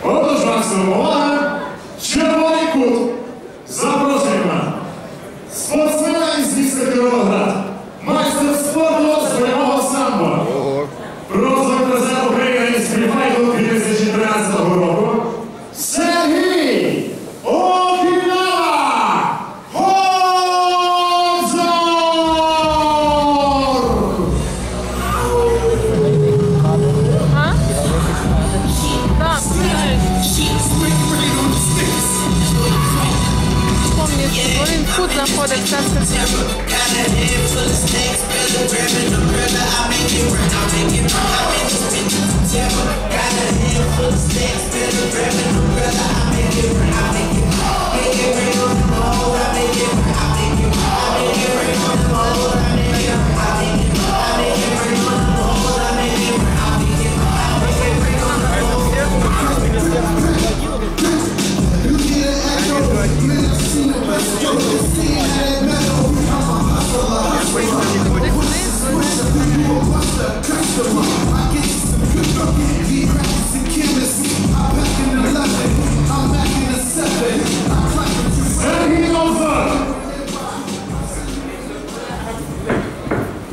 Отож, максимум увага! Червоний кут. Запрошуємо. Спортсмена із міста Кіровоград. Майстер спорту з бойового самбо. Прозор призер України із фріфайту 2013 року. Сергій Окінава! Гонзор! Він тут знаходиться.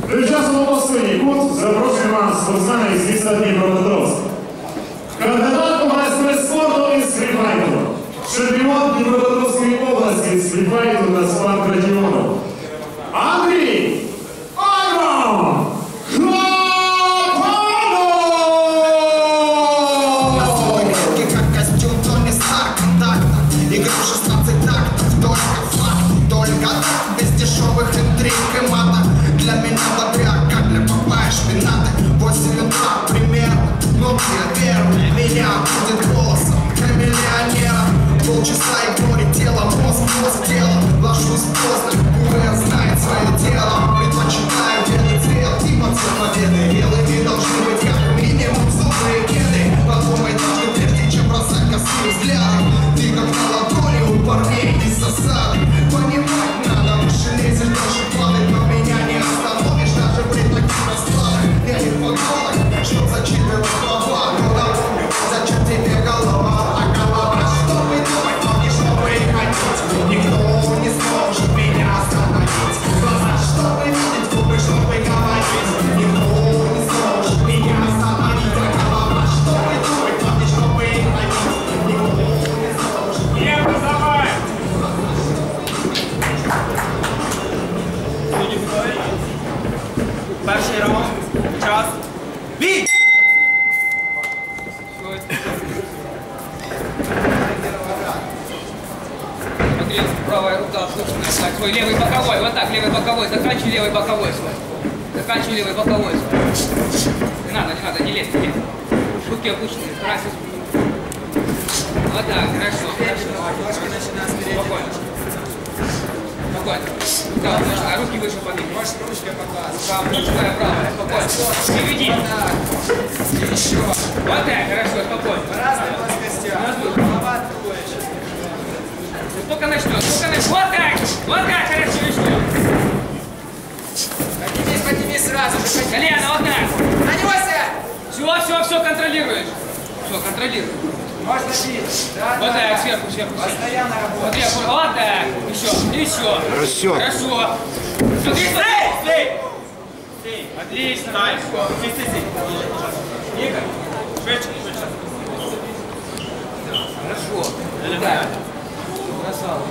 Тим часом у останній кут запрошуємо спортсмена із міста Дніпропетровськ. Кандидат у майстри спорту із фріфайту. Чемпіон Дніпропетровської області з фріфайту та спарт-регіону. Андрій Агро! Для меня бодряк, как для Папая шпината. 8 утра, к примеру, ночью первая меня будет голосом миллионера. Полчаса и горе тело, мозг тело. Ложусь поздно, буря знает свое дело. Предпочитаю белый цвет, типа цвет победы. Белыми должны быть как минимум зубные кеды. Подумай даже прежде, чем бросать косые взгляды. Ты как на ладони у парней из засады. Понимать надо, выше лезешь, даже падать, но меня не остановишь даже при таких раскладах. Я не подонок, чтоб зачитывать слова. Но напомню, зачем тебе голова? А голова, чтобы думать, но не чтобы ходить. Никто не сможет меня остановить. Глаза, чтобы видеть, губы, чтобы говорить. Никто не сможет меня остановить. А голова, чтобы думать, но не чтобы ходить. Никто не сможет. Не вызывай! Перший раунд. Час. Бій! Смотри, правая рука опущена. Свой левый боковой. Вот так, левый боковой. Заканчивай левый боковой свой. Заканчивай левый боковой свой. Не надо, не лезь, не лезь. Руки опущены, старайся. Вот так, хорошо. Спокойно. Спокойно. Да, а руки выше поднимай. Можешь ручкой показывать. Правая, правая, спокойно. Не веди. Еще. Вот так, хорошо, спокойно. По разным плоскостям. Голова троечка. Только начнет, Вот так, хорошо, еще. Поднимись сразу. Колено, вот так. На него сядь. Все, контролируешь. Все, контролируешь. Можно бить. Да, вот так, сверху. Постоянно работать. Вот так. Еще. Хорошо. Смотри. Отлично. Стой. Игорь. Швидше. Хорошо. Да. Красава.